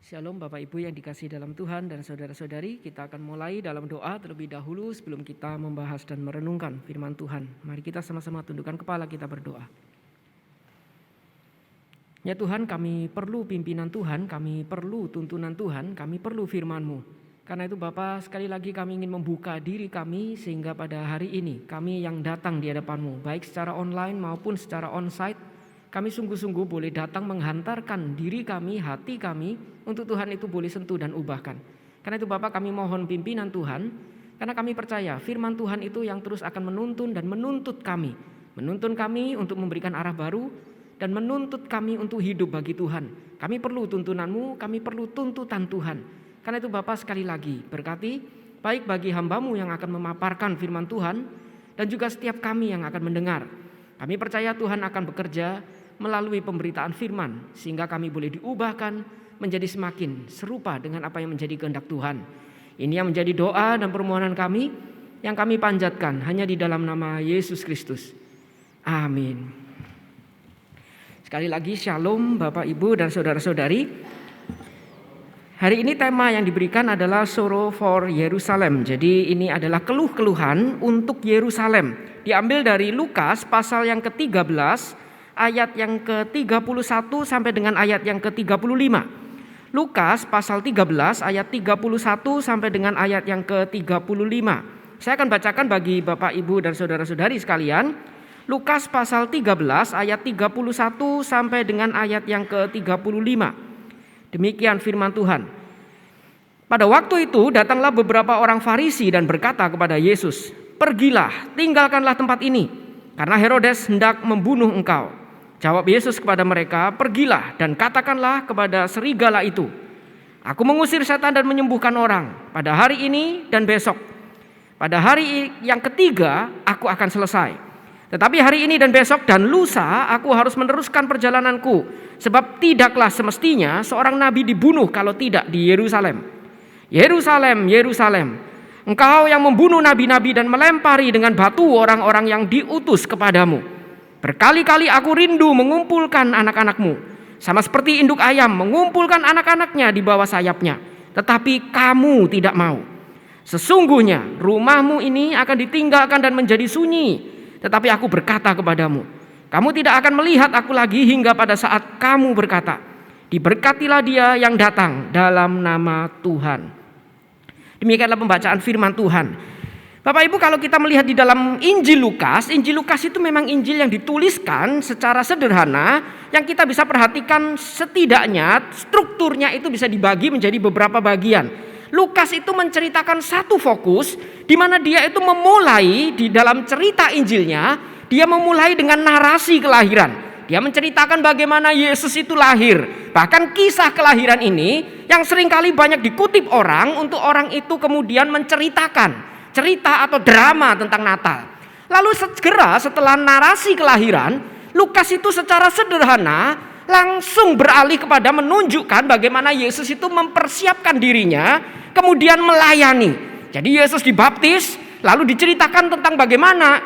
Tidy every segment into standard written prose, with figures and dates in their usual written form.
Shalom Bapak Ibu yang dikasihi dalam Tuhan dan saudara-saudari, kita akan mulai dalam doa terlebih dahulu sebelum kita membahas dan merenungkan firman Tuhan. Mari kita sama-sama tundukkan kepala, kita berdoa. Ya Tuhan, kami perlu pimpinan Tuhan, kami perlu tuntunan Tuhan, kami perlu firman-Mu. Karena itu Bapak, sekali lagi kami ingin membuka diri kami sehingga pada hari ini kami yang datang di hadapan-Mu, baik secara online maupun secara onsite, kami sungguh-sungguh boleh datang menghantarkan diri kami, hati kami, untuk Tuhan itu boleh sentuh dan ubahkan. Karena itu Bapak, kami mohon pimpinan Tuhan, karena kami percaya firman Tuhan itu yang terus akan menuntun dan menuntut kami. Menuntun kami untuk memberikan arah baru dan menuntut kami untuk hidup bagi Tuhan. Kami perlu tuntunan-Mu, kami perlu tuntutan Tuhan. Karena itu Bapak, sekali lagi berkati, baik bagi hamba-Mu yang akan memaparkan firman Tuhan, dan juga setiap kami yang akan mendengar. Kami percaya Tuhan akan bekerja melalui pemberitaan firman, sehingga kami boleh diubahkan menjadi semakin serupa dengan apa yang menjadi kehendak Tuhan. Ini yang menjadi doa dan permohonan kami, yang kami panjatkan hanya di dalam nama Yesus Kristus. Amin. Sekali lagi shalom Bapak Ibu dan saudara-saudari. Hari ini tema yang diberikan adalah Sorrow for Yerusalem. Jadi ini adalah keluh-keluhan untuk Yerusalem. Diambil dari Lukas pasal yang ke-13 ayat yang ke-31 sampai dengan ayat yang ke-35. Lukas pasal 13 ayat 31 sampai dengan ayat yang ke-35. Saya akan bacakan bagi Bapak Ibu dan saudara-saudari sekalian. Lukas pasal 13 ayat 31 sampai dengan ayat yang ke-35. Demikian firman Tuhan. Pada waktu itu datanglah beberapa orang Farisi dan berkata kepada Yesus, "Pergilah, tinggalkanlah tempat ini, karena Herodes hendak membunuh engkau." Jawab Yesus kepada mereka, "Pergilah dan katakanlah kepada serigala itu, aku mengusir setan dan menyembuhkan orang pada hari ini dan besok. Pada hari yang ketiga aku akan selesai. Tetapi hari ini dan besok dan lusa aku harus meneruskan perjalananku, sebab tidaklah semestinya seorang nabi dibunuh kalau tidak di Yerusalem. Yerusalem, Yerusalem, engkau yang membunuh nabi-nabi dan melempari dengan batu orang-orang yang diutus kepadamu. Berkali-kali aku rindu mengumpulkan anak-anakmu, sama seperti induk ayam mengumpulkan anak-anaknya di bawah sayapnya, tetapi kamu tidak mau. Sesungguhnya rumahmu ini akan ditinggalkan dan menjadi sunyi. Tetapi aku berkata kepadamu, kamu tidak akan melihat aku lagi hingga pada saat kamu berkata, diberkatilah dia yang datang dalam nama Tuhan." Demikianlah pembacaan firman Tuhan. Bapak Ibu, kalau kita melihat di dalam Injil Lukas itu memang Injil yang dituliskan secara sederhana, yang kita bisa perhatikan setidaknya strukturnya itu bisa dibagi menjadi beberapa bagian. Lukas itu menceritakan satu fokus, di mana dia itu memulai di dalam cerita Injilnya, dia memulai dengan narasi kelahiran. Dia menceritakan bagaimana Yesus itu lahir. Bahkan kisah kelahiran ini yang seringkali banyak dikutip orang untuk orang itu kemudian menceritakan cerita atau drama tentang Natal. Lalu segera setelah narasi kelahiran, Lukas itu secara sederhana langsung beralih kepada menunjukkan bagaimana Yesus itu mempersiapkan dirinya kemudian melayani. Jadi Yesus dibaptis, lalu diceritakan tentang bagaimana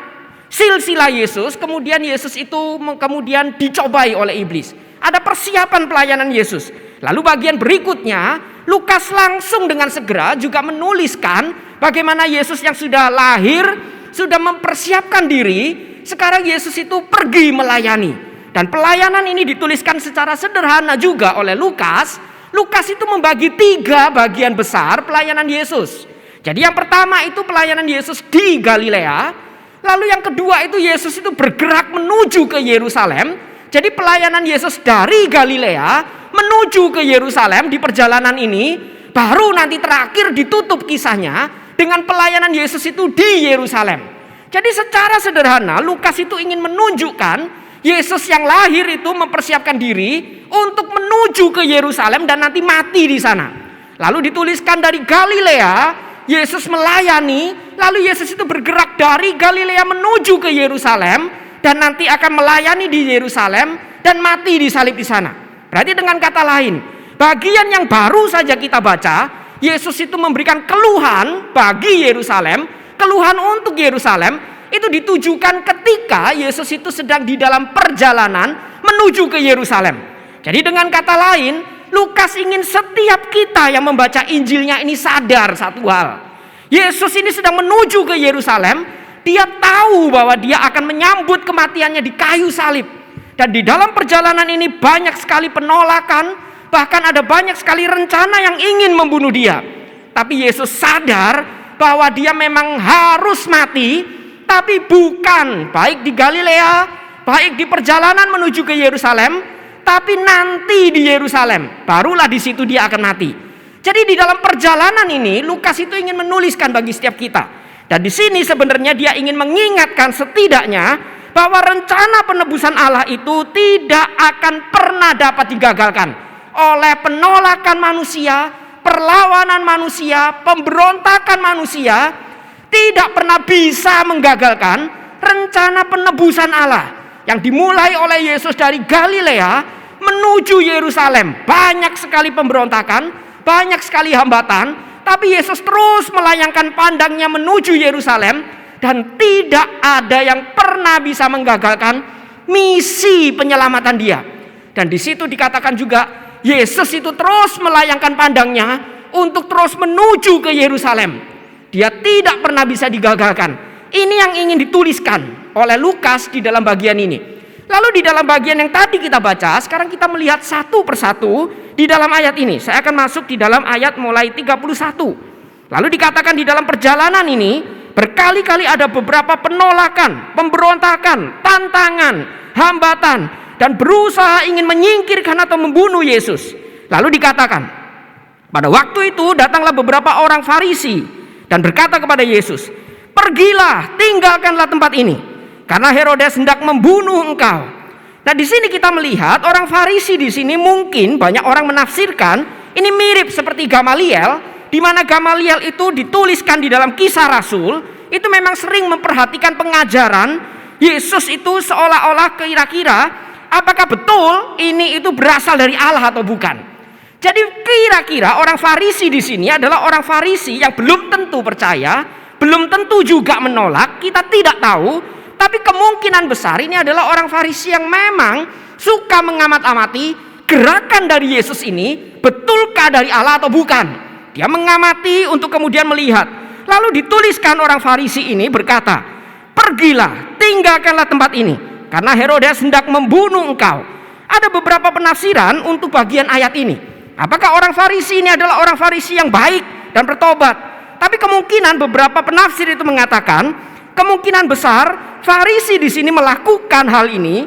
silsilah Yesus, kemudian Yesus itu kemudian dicobai oleh iblis. Ada persiapan pelayanan Yesus. Lalu bagian berikutnya, Lukas langsung dengan segera juga menuliskan bagaimana Yesus yang sudah lahir, sudah mempersiapkan diri, sekarang Yesus itu pergi melayani. Dan pelayanan ini dituliskan secara sederhana juga oleh Lukas. Lukas itu membagi 3 bagian besar pelayanan Yesus. Jadi yang pertama itu pelayanan Yesus di Galilea. Lalu yang kedua itu Yesus itu bergerak menuju ke Yerusalem. Jadi pelayanan Yesus dari Galilea menuju ke Yerusalem di perjalanan ini, baru nanti terakhir ditutup kisahnya dengan pelayanan Yesus itu di Yerusalem. Jadi secara sederhana Lukas itu ingin menunjukkan Yesus yang lahir itu mempersiapkan diri untuk menuju ke Yerusalem dan nanti mati di sana. Lalu dituliskan dari Galilea Yesus melayani, lalu Yesus itu bergerak dari Galilea menuju ke Yerusalem dan nanti akan melayani di Yerusalem dan mati disalib di sana. Berarti dengan kata lain, bagian yang baru saja kita baca, Yesus itu memberikan keluhan bagi Yerusalem, keluhan untuk Yerusalem itu ditujukan ketika Yesus itu sedang di dalam perjalanan menuju ke Yerusalem. Jadi dengan kata lain, Lukas ingin setiap kita yang membaca Injilnya ini sadar satu hal. Yesus ini sedang menuju ke Yerusalem. Dia tahu bahwa dia akan menyambut kematiannya di kayu salib. Dan di dalam perjalanan ini banyak sekali penolakan. Bahkan ada banyak sekali rencana yang ingin membunuh dia. Tapi Yesus sadar bahwa dia memang harus mati. Tapi bukan baik di Galilea, baik di perjalanan menuju ke Yerusalem, tapi nanti di Yerusalem. Barulah di situ dia akan mati. Jadi di dalam perjalanan ini Lukas itu ingin menuliskan bagi setiap kita. Dan di sini sebenarnya dia ingin mengingatkan setidaknya bahwa rencana penebusan Allah itu tidak akan pernah dapat digagalkan oleh penolakan manusia, perlawanan manusia, pemberontakan manusia. Tidak pernah bisa menggagalkan rencana penebusan Allah yang dimulai oleh Yesus dari Galilea menuju Yerusalem. Banyak sekali pemberontakan, banyak sekali hambatan, tapi Yesus terus melayangkan pandangnya menuju Yerusalem, dan tidak ada yang pernah bisa menggagalkan misi penyelamatan dia. Dan di situ dikatakan juga Yesus itu terus melayangkan pandangnya untuk terus menuju ke Yerusalem. Dia tidak pernah bisa digagalkan. Ini yang ingin dituliskan oleh Lukas di dalam bagian ini. Lalu di dalam bagian yang tadi kita baca, sekarang kita melihat satu persatu di dalam ayat ini. Saya akan masuk di dalam ayat mulai 31. Lalu dikatakan di dalam perjalanan ini berkali-kali ada beberapa penolakan, pemberontakan, tantangan, hambatan, dan berusaha ingin menyingkirkan atau membunuh Yesus. Lalu dikatakan, pada waktu itu datanglah beberapa orang Farisi dan berkata kepada Yesus, "Pergilah, tinggalkanlah tempat ini, karena Herodes hendak membunuh engkau." Nah, di sini kita melihat orang Farisi di sini mungkin banyak orang menafsirkan ini mirip seperti Gamaliel, di mana Gamaliel itu dituliskan di dalam Kisah Rasul, itu memang sering memperhatikan pengajaran Yesus itu seolah-olah kira-kira apakah betul ini itu berasal dari Allah atau bukan. Jadi kira-kira orang Farisi di sini adalah orang Farisi yang belum tentu percaya, belum tentu juga menolak, kita tidak tahu. Tapi kemungkinan besar ini adalah orang Farisi yang memang suka mengamat-amati gerakan dari Yesus ini, betulkah dari Allah atau bukan. Dia mengamati untuk kemudian melihat. Lalu dituliskan orang Farisi ini berkata, "Pergilah, tinggalkanlah tempat ini, karena Herodes hendak membunuh engkau." Ada beberapa penafsiran untuk bagian ayat ini. Apakah orang Farisi ini adalah orang Farisi yang baik dan bertobat? Tapi kemungkinan beberapa penafsir itu mengatakan, kemungkinan besar Farisi di sini melakukan hal ini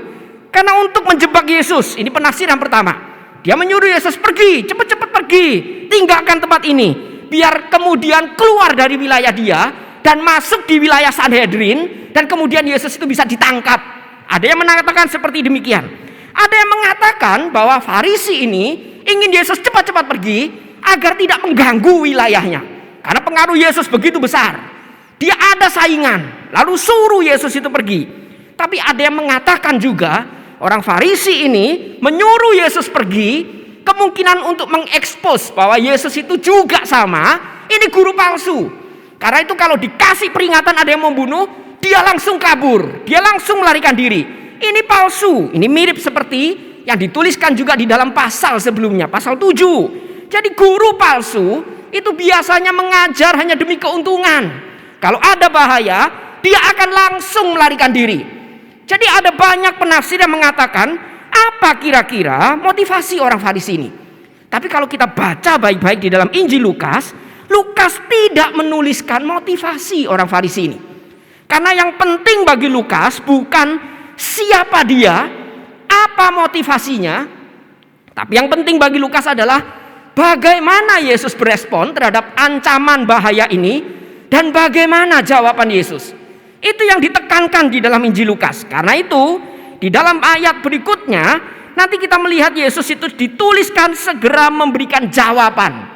karena untuk menjebak Yesus. Ini penafsiran pertama. Dia menyuruh Yesus pergi, cepat-cepat pergi, tinggalkan tempat ini, biar kemudian keluar dari wilayah dia dan masuk di wilayah Sanhedrin, dan kemudian Yesus itu bisa ditangkap. Ada yang mengatakan seperti demikian. Ada yang mengatakan bahwa Farisi ini ingin Yesus cepat-cepat pergi agar tidak mengganggu wilayahnya, karena pengaruh Yesus begitu besar. Dia ada saingan, lalu suruh Yesus itu pergi. Tapi ada yang mengatakan juga orang Farisi ini menyuruh Yesus pergi kemungkinan untuk mengekspos bahwa Yesus itu juga sama, ini guru palsu. Karena itu kalau dikasih peringatan ada yang membunuh, dia langsung kabur, dia langsung melarikan diri. Ini palsu, ini mirip seperti yang dituliskan juga di dalam pasal sebelumnya, pasal 7. Jadi guru palsu itu biasanya mengajar hanya demi keuntungan. Kalau ada bahaya, dia akan langsung melarikan diri. Jadi ada banyak penafsir yang mengatakan, apa kira-kira motivasi orang Farisi ini? Tapi kalau kita baca baik-baik di dalam Injil Lukas, Lukas tidak menuliskan motivasi orang Farisi ini. Karena yang penting bagi Lukas bukan siapa dia, apa motivasinya, tapi yang penting bagi Lukas adalah bagaimana Yesus berespon terhadap ancaman bahaya ini, dan bagaimana jawaban Yesus. Itu yang ditekankan di dalam Injil Lukas. Karena itu di dalam ayat berikutnya nanti kita melihat Yesus itu dituliskan segera memberikan jawaban.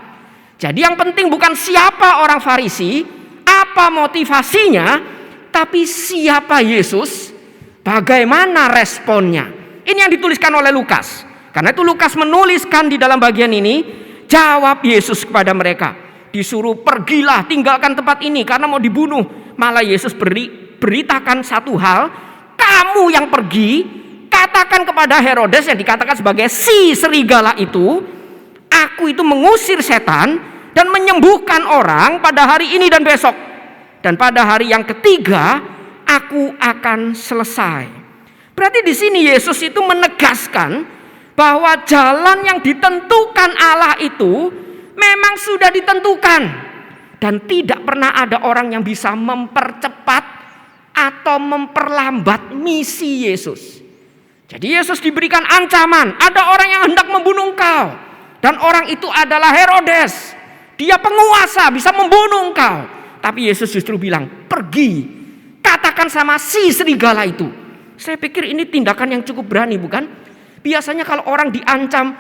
Jadi yang penting bukan siapa orang Farisi, apa motivasinya, tapi siapa Yesus, bagaimana responnya. Ini yang dituliskan oleh Lukas. Karena itu Lukas menuliskan di dalam bagian ini, jawab Yesus kepada mereka. Disuruh pergilah, tinggalkan tempat ini karena mau dibunuh. Malah Yesus beritakan satu hal, kamu yang pergi, katakan kepada Herodes yang dikatakan sebagai si serigala itu, Aku itu mengusir setan dan menyembuhkan orang pada hari ini dan besok. Dan pada hari yang ketiga aku akan selesai. Berarti di sini Yesus itu menegaskan bahwa jalan yang ditentukan Allah itu memang sudah ditentukan. Dan tidak pernah ada orang yang bisa mempercepat atau memperlambat misi Yesus. Jadi Yesus diberikan ancaman, ada orang yang hendak membunuh engkau. Dan orang itu adalah Herodes. Dia penguasa, bisa membunuh engkau. Tapi Yesus justru bilang, pergi, katakan sama si serigala itu. Saya pikir ini tindakan yang cukup berani, bukan? Biasanya kalau orang diancam,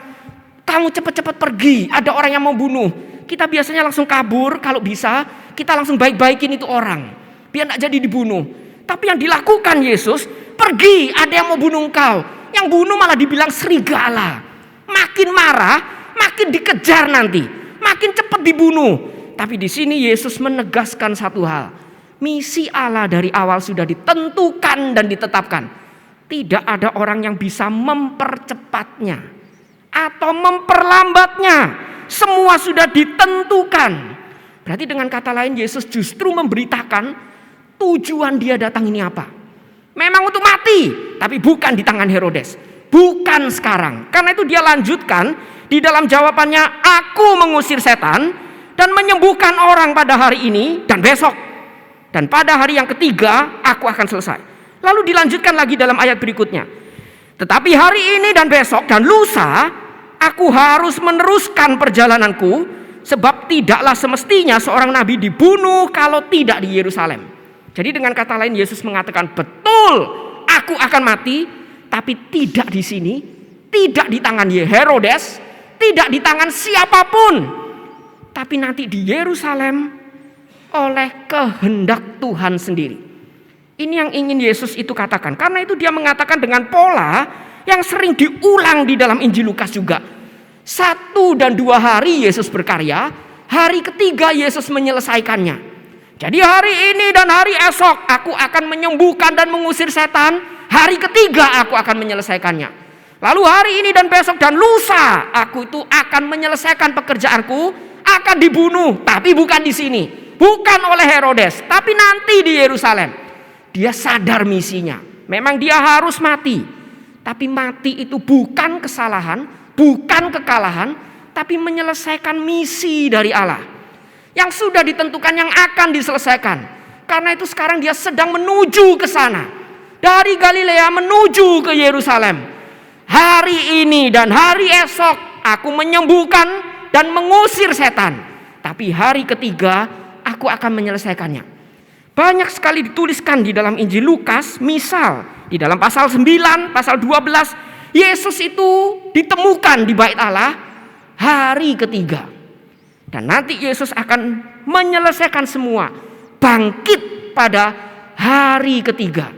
kamu cepat-cepat pergi, ada orang yang mau bunuh. Kita biasanya langsung kabur, kalau bisa kita langsung baik-baikin itu orang, biar tidak jadi dibunuh. Tapi yang dilakukan Yesus, pergi, ada yang mau bunuh engkau. Yang bunuh malah dibilang serigala. Makin marah, makin dikejar nanti, makin cepat dibunuh. Tapi di sini Yesus menegaskan satu hal. Misi Allah dari awal sudah ditentukan dan ditetapkan. Tidak ada orang yang bisa mempercepatnya atau memperlambatnya. Semua sudah ditentukan. Berarti dengan kata lain Yesus justru memberitakan tujuan dia datang ini apa. Memang untuk mati, tapi bukan di tangan Herodes. Bukan sekarang. Karena itu dia lanjutkan di dalam jawabannya, aku mengusir setan dan menyembuhkan orang pada hari ini dan besok. Dan pada hari yang ketiga aku akan selesai. Lalu dilanjutkan lagi dalam ayat berikutnya. Tetapi hari ini dan besok dan lusa aku harus meneruskan perjalananku, sebab tidaklah semestinya seorang nabi dibunuh kalau tidak di Yerusalem. Jadi dengan kata lain Yesus mengatakan, betul aku akan mati, tapi tidak di sini, tidak di tangan Herodes, tidak di tangan siapapun, tapi nanti di Yerusalem oleh kehendak Tuhan sendiri. Ini yang ingin Yesus itu katakan. Karena itu dia mengatakan dengan pola yang sering diulang di dalam Injil Lukas juga. 1 dan 2 hari Yesus berkarya, hari ketiga Yesus menyelesaikannya. Jadi hari ini dan hari esok aku akan menyembuhkan dan mengusir setan, hari ketiga aku akan menyelesaikannya. Lalu hari ini dan besok dan lusa aku itu akan menyelesaikan pekerjaanku, akan dibunuh, tapi bukan di sini, bukan oleh Herodes, tapi nanti di Yerusalem. Dia sadar misinya, memang dia harus mati, tapi mati itu bukan kesalahan, bukan kekalahan, tapi menyelesaikan misi dari Allah yang sudah ditentukan, yang akan diselesaikan. Karena itu sekarang dia sedang menuju ke sana, dari Galilea menuju ke Yerusalem. Hari ini dan hari esok aku menyembuhkan dan mengusir setan, tapi hari ketiga aku akan menyelesaikannya. Banyak sekali dituliskan di dalam Injil Lukas. Misal di dalam pasal 9, pasal 12, Yesus itu ditemukan di bait Allah hari ketiga. Dan nanti Yesus akan menyelesaikan semua, bangkit pada hari ketiga.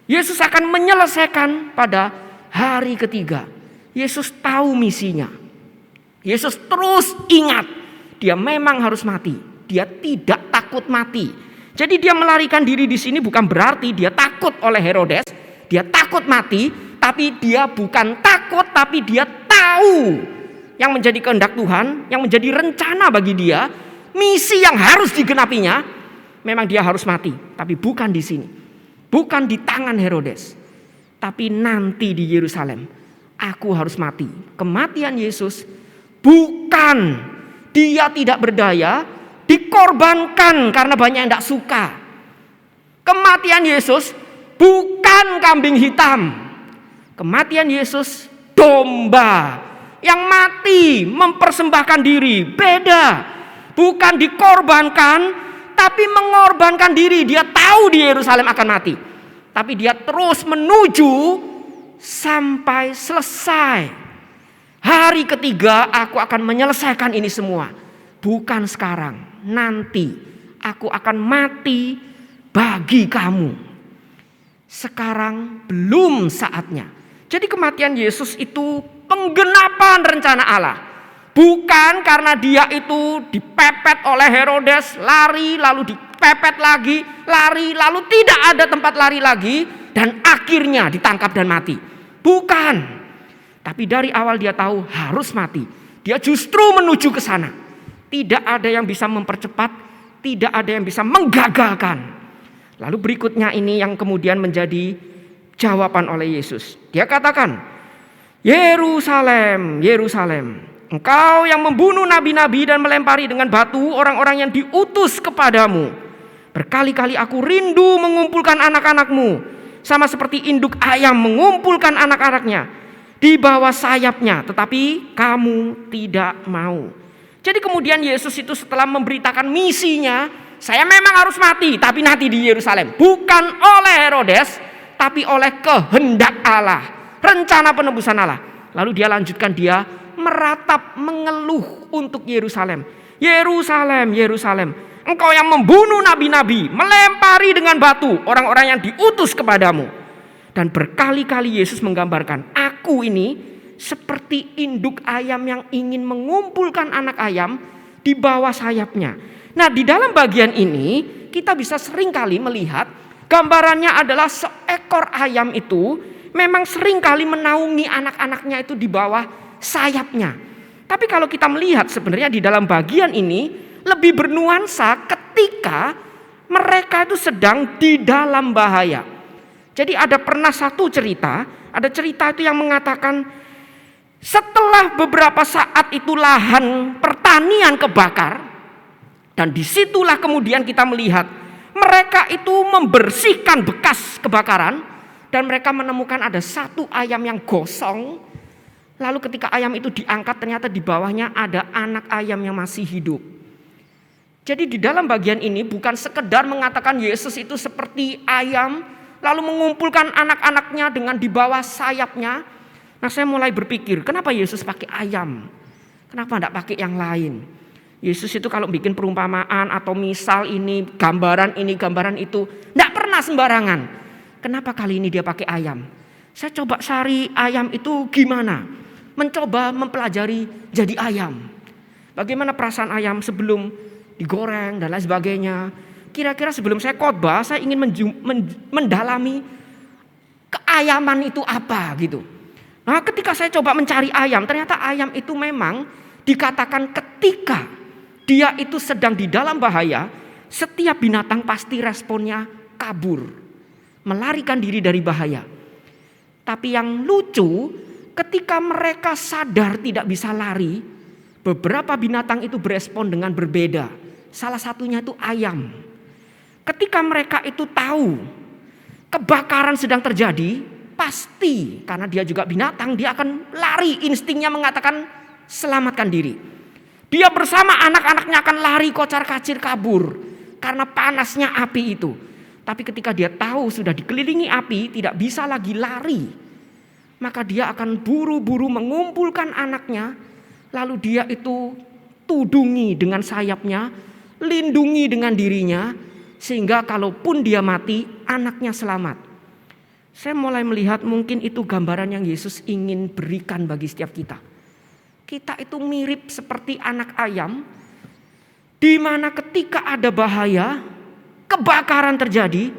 Yesus akan menyelesaikan pada hari ketiga. Yesus tahu misinya. Yesus terus ingat, dia memang harus mati. Dia tidak takut mati. Jadi dia melarikan diri di sini bukan berarti dia takut oleh Herodes, dia takut mati, tapi dia bukan takut, tapi dia tahu yang menjadi kehendak Tuhan, yang menjadi rencana bagi dia, misi yang harus digenapinya. Memang dia harus mati, tapi bukan di sini, bukan di tangan Herodes, tapi nanti di Yerusalem. Aku harus mati. Kematian Yesus bukan dia tidak berdaya, dikorbankan karena banyak yang tidak suka. Kematian Yesus bukan kambing hitam. Kematian Yesus domba yang mati mempersembahkan diri. Beda. Bukan dikorbankan, tapi mengorbankan diri. Dia tahu di Yerusalem akan mati, tapi dia terus menuju sampai selesai. Hari ketiga aku akan menyelesaikan ini semua. Bukan sekarang, nanti aku akan mati bagi kamu. Sekarang belum saatnya. Jadi kematian Yesus itu penggenapan rencana Allah. Bukan karena dia itu dipepet oleh Herodes, lari lalu dipepet lagi, lari lalu tidak ada tempat lari lagi, dan akhirnya ditangkap dan mati. Bukan. Tapi dari awal dia tahu harus mati. Dia justru menuju ke sana. Tidak ada yang bisa mempercepat, tidak ada yang bisa menggagalkan. Lalu berikutnya ini yang kemudian menjadi jawaban oleh Yesus. Dia katakan, Yerusalem, Yerusalem, engkau yang membunuh nabi-nabi dan melempari dengan batu orang-orang yang diutus kepadamu. Berkali-kali aku rindu mengumpulkan anak-anakmu, sama seperti induk ayam mengumpulkan anak-anaknya di bawah sayapnya, tetapi kamu tidak mau. Jadi kemudian Yesus itu setelah memberitakan misinya, saya memang harus mati, tapi nanti di Yerusalem. Bukan oleh Herodes, tapi oleh kehendak Allah, rencana penebusan Allah. Lalu dia lanjutkan, dia meratap, mengeluh untuk Yerusalem. Yerusalem, Yerusalem, engkau yang membunuh nabi-nabi, melempari dengan batu orang-orang yang diutus kepadamu. Dan berkali-kali Yesus menggambarkan, aku ini seperti induk ayam yang ingin mengumpulkan anak ayam di bawah sayapnya. Nah, di dalam bagian ini kita bisa seringkali melihat gambarannya adalah seekor ayam itu memang seringkali menaungi anak-anaknya itu di bawah sayapnya. Tapi kalau kita melihat sebenarnya di dalam bagian ini lebih bernuansa ketika mereka itu sedang di dalam bahaya. Jadi ada pernah satu cerita, ada cerita itu yang mengatakan setelah beberapa saat itu lahan pertanian kebakar, dan disitulah kemudian kita melihat mereka itu membersihkan bekas kebakaran, dan mereka menemukan ada satu ayam yang gosong. Lalu ketika ayam itu diangkat, ternyata di bawahnya ada anak ayam yang masih hidup. Jadi di dalam bagian ini bukan sekedar mengatakan Yesus itu seperti ayam, lalu mengumpulkan anak-anaknya dengan di bawah sayapnya. Nah, saya mulai berpikir, kenapa Yesus pakai ayam? Kenapa tidak pakai yang lain? Yesus itu kalau bikin perumpamaan atau misal ini, gambaran itu, tidak pernah sembarangan. Kenapa kali ini dia pakai ayam? Saya coba cari ayam itu gimana? Mencoba mempelajari jadi ayam. Bagaimana perasaan ayam sebelum digoreng dan lain sebagainya. Kira-kira sebelum saya khotbah, saya ingin mendalami keayaman itu apa gitu. Nah, ketika saya coba mencari ayam, ternyata ayam itu memang dikatakan ketika dia itu sedang di dalam bahaya, setiap binatang pasti responnya kabur, melarikan diri dari bahaya. Tapi yang lucu, ketika mereka sadar tidak bisa lari, beberapa binatang itu berespon dengan berbeda. Salah satunya itu ayam. Ketika mereka itu tahu kebakaran sedang terjadi, pasti karena dia juga binatang, dia akan lari, instingnya mengatakan selamatkan diri. Dia bersama anak-anaknya akan lari kocar-kacir kabur karena panasnya api itu. Tapi ketika dia tahu sudah dikelilingi api, tidak bisa lagi lari, maka dia akan buru-buru mengumpulkan anaknya, lalu dia itu tudungi dengan sayapnya, lindungi dengan dirinya, sehingga kalaupun dia mati, anaknya selamat. Saya mulai melihat mungkin itu gambaran yang Yesus ingin berikan bagi setiap kita. Kita itu mirip seperti anak ayam, di mana ketika ada bahaya, kebakaran terjadi,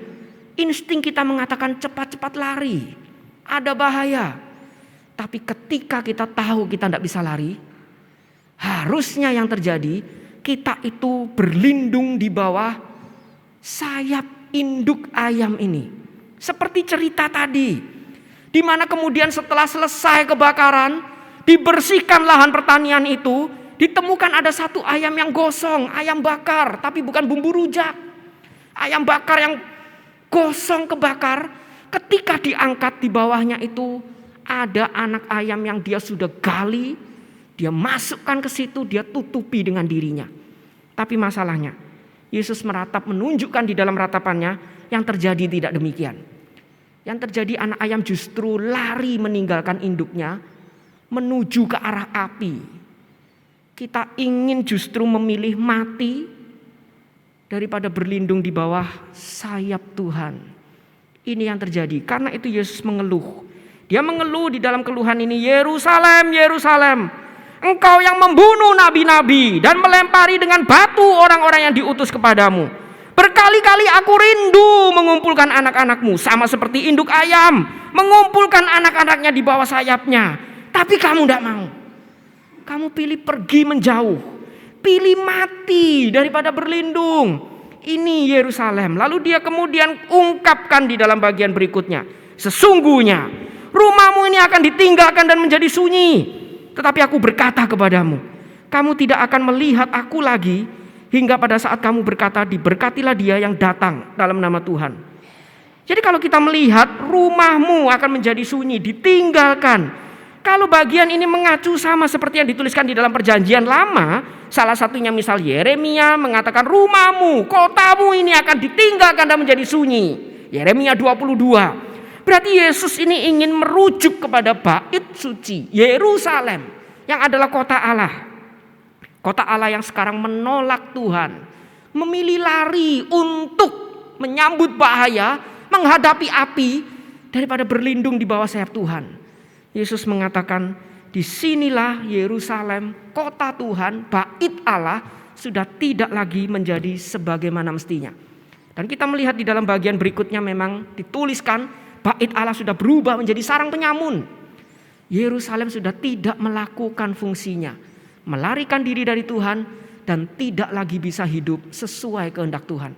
insting kita mengatakan cepat-cepat lari, ada bahaya. Tapi ketika kita tahu kita tidak bisa lari, harusnya yang terjadi, kita itu berlindung di bawah sayap induk ayam ini. Seperti cerita tadi, di mana kemudian setelah selesai kebakaran, dibersihkan lahan pertanian itu, ditemukan ada satu ayam yang gosong, ayam bakar, tapi bukan bumbu rujak. Ayam bakar yang gosong kebakar, ketika diangkat di bawahnya itu ada anak ayam yang dia sudah gali, dia masukkan ke situ, dia tutupi dengan dirinya. Tapi masalahnya, Yesus meratap, menunjukkan di dalam ratapannya, yang terjadi tidak demikian. Yang terjadi anak ayam justru lari meninggalkan induknya menuju ke arah api. Kita ingin justru memilih mati daripada berlindung di bawah sayap Tuhan. Ini yang terjadi. Karena itu Yesus mengeluh. Dia mengeluh di dalam keluhan ini, Yerusalem, Yerusalem, engkau yang membunuh nabi-nabi dan melempari dengan batu orang-orang yang diutus kepadamu. Berkali-kali aku rindu mengumpulkan anak-anakmu, sama seperti induk ayam mengumpulkan anak-anaknya di bawah sayapnya. Tapi kamu tidak mau. Kamu pilih pergi menjauh. Pilih mati daripada berlindung. Ini Yerusalem. Lalu dia kemudian ungkapkan di dalam bagian berikutnya. Sesungguhnya rumahmu ini akan ditinggalkan dan menjadi sunyi. Tetapi aku berkata kepadamu, kamu tidak akan melihat aku lagi hingga pada saat kamu berkata, diberkatilah dia yang datang dalam nama Tuhan. Jadi kalau kita melihat rumahmu akan menjadi sunyi, ditinggalkan. Kalau bagian ini mengacu sama seperti yang dituliskan di dalam perjanjian lama, salah satunya misal Yeremia mengatakan rumahmu, kotamu ini akan ditinggalkan dan menjadi sunyi. Yeremia 22. Berarti Yesus ini ingin merujuk kepada bait suci Yerusalem yang adalah kota Allah. Kota Allah yang sekarang menolak Tuhan, memilih lari untuk menyambut bahaya, menghadapi api daripada berlindung di bawah sayap Tuhan. Yesus mengatakan, disinilah Yerusalem, kota Tuhan, bait Allah sudah tidak lagi menjadi sebagaimana mestinya. Dan kita melihat di dalam bagian berikutnya memang dituliskan bait Allah sudah berubah menjadi sarang penyamun. Yerusalem sudah tidak melakukan fungsinya, melarikan diri dari Tuhan dan tidak lagi bisa hidup sesuai kehendak Tuhan.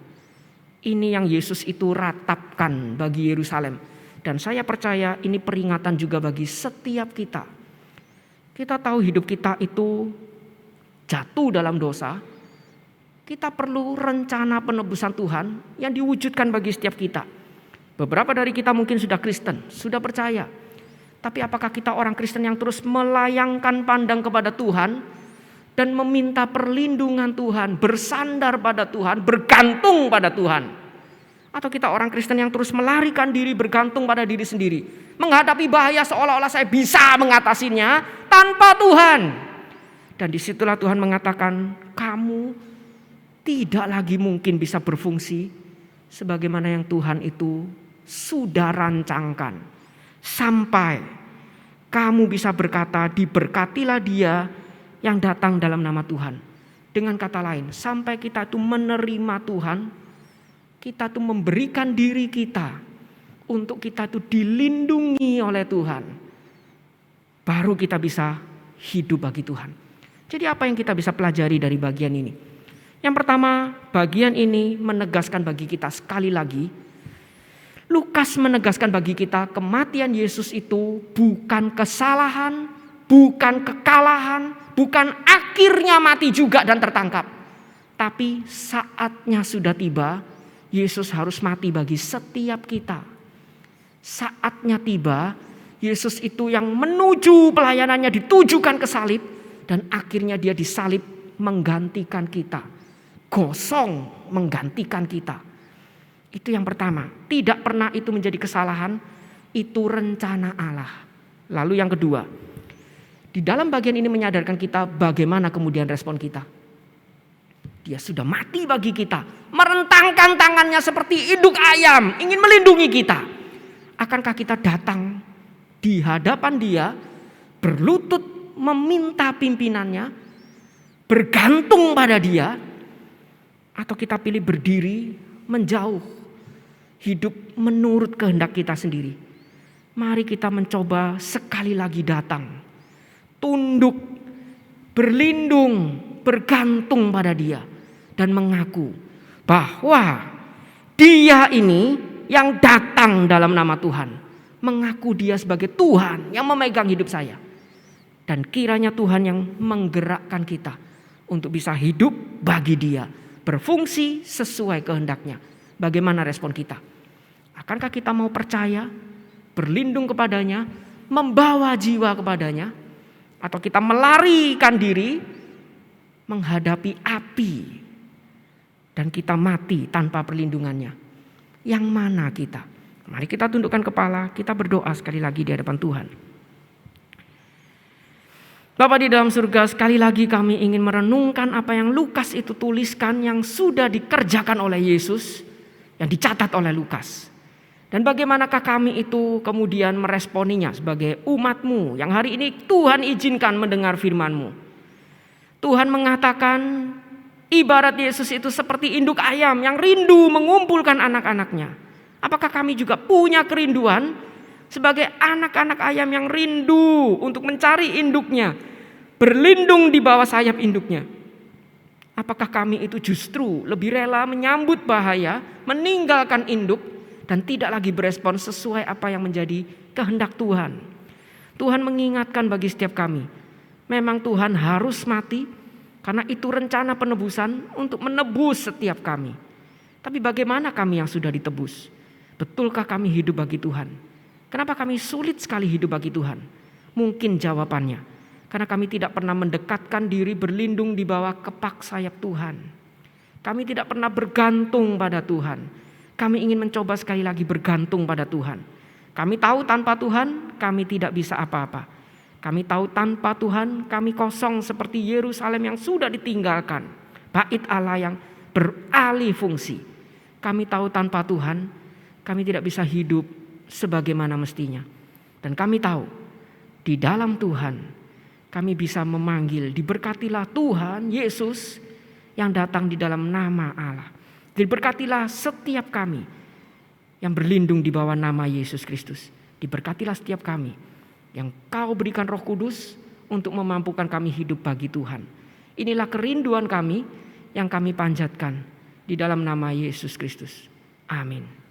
Ini yang Yesus itu ratapkan bagi Yerusalem. Dan saya percaya ini peringatan juga bagi setiap kita. Kita tahu hidup kita itu jatuh dalam dosa. Kita perlu rencana penebusan Tuhan yang diwujudkan bagi setiap kita. Beberapa dari kita mungkin sudah Kristen, sudah percaya. Tapi apakah kita orang Kristen yang terus melayangkan pandang kepada Tuhan dan meminta perlindungan Tuhan, bersandar pada Tuhan, bergantung pada Tuhan? Atau kita orang Kristen yang terus melarikan diri, bergantung pada diri sendiri, menghadapi bahaya seolah-olah saya bisa mengatasinya tanpa Tuhan. Dan disitulah Tuhan mengatakan, kamu tidak lagi mungkin bisa berfungsi sebagaimana yang Tuhan itu sudah rancangkan. Sampai kamu bisa berkata, diberkatilah dia yang datang dalam nama Tuhan. Dengan kata lain, sampai kita itu menerima Tuhan, kita tuh memberikan diri kita untuk kita tuh dilindungi oleh Tuhan. Baru kita bisa hidup bagi Tuhan. Jadi apa yang kita bisa pelajari dari bagian ini? Yang pertama, bagian ini menegaskan bagi kita sekali lagi, Lukas menegaskan bagi kita kematian Yesus itu bukan kesalahan, bukan kekalahan, bukan akhirnya mati juga dan tertangkap. Tapi saatnya sudah tiba, Yesus harus mati bagi setiap kita. Saatnya tiba, Yesus itu yang menuju pelayanannya ditujukan ke salib. Dan akhirnya dia disalib menggantikan kita. Gosong menggantikan kita. Itu yang pertama. Tidak pernah itu menjadi kesalahan. Itu rencana Allah. Lalu yang kedua. Di dalam bagian ini menyadarkan kita bagaimana kemudian respon kita. Dia sudah mati bagi kita. Merentangkan tangannya seperti induk ayam. Ingin melindungi kita. Akankah kita datang di hadapan dia. Berlutut meminta pimpinannya. Bergantung pada dia. Atau kita pilih berdiri menjauh. Hidup menurut kehendak kita sendiri. Mari kita mencoba sekali lagi datang. Tunduk. Berlindung. Bergantung pada dia. Dan mengaku bahwa dia ini yang datang dalam nama Tuhan. Mengaku dia sebagai Tuhan yang memegang hidup saya. Dan kiranya Tuhan yang menggerakkan kita untuk bisa hidup bagi dia. Berfungsi sesuai kehendaknya. Bagaimana respon kita? Akankah kita mau percaya, berlindung kepadanya, membawa jiwa kepadanya? Atau kita melarikan diri, menghadapi api, dan kita mati tanpa perlindungannya? Yang mana kita? Mari kita tundukkan kepala, kita berdoa sekali lagi di hadapan Tuhan. Bapa di dalam surga, sekali lagi kami ingin merenungkan apa yang Lukas itu tuliskan yang sudah dikerjakan oleh Yesus, yang dicatat oleh Lukas. Dan bagaimanakah kami itu kemudian meresponinya sebagai umat-Mu yang hari ini Tuhan izinkan mendengar firman-Mu. Tuhan mengatakan ibarat Yesus itu seperti induk ayam yang rindu mengumpulkan anak-anaknya. Apakah kami juga punya kerinduan sebagai anak-anak ayam yang rindu untuk mencari induknya, berlindung di bawah sayap induknya. Apakah kami itu justru lebih rela menyambut bahaya, meninggalkan induk, dan tidak lagi berespon sesuai apa yang menjadi kehendak Tuhan? Tuhan mengingatkan bagi setiap kami, memang Tuhan harus mati, karena itu rencana penebusan untuk menebus setiap kami. Tapi bagaimana kami yang sudah ditebus? Betulkah kami hidup bagi Tuhan? Kenapa kami sulit sekali hidup bagi Tuhan? Mungkin jawabannya karena kami tidak pernah mendekatkan diri berlindung di bawah kepak sayap Tuhan. Kami tidak pernah bergantung pada Tuhan. Kami ingin mencoba sekali lagi bergantung pada Tuhan. Kami tahu tanpa Tuhan kami tidak bisa apa-apa. Kami tahu tanpa Tuhan kami kosong seperti Yerusalem yang sudah ditinggalkan. Bait Allah yang beralih fungsi. Kami tahu tanpa Tuhan kami tidak bisa hidup sebagaimana mestinya. Dan kami tahu di dalam Tuhan kami bisa memanggil, diberkatilah Tuhan Yesus yang datang di dalam nama Allah. Diberkatilah setiap kami yang berlindung di bawah nama Yesus Kristus. Diberkatilah setiap kami yang Kau berikan Roh Kudus untuk memampukan kami hidup bagi Tuhan. Inilah kerinduan kami yang kami panjatkan di dalam nama Yesus Kristus. Amin.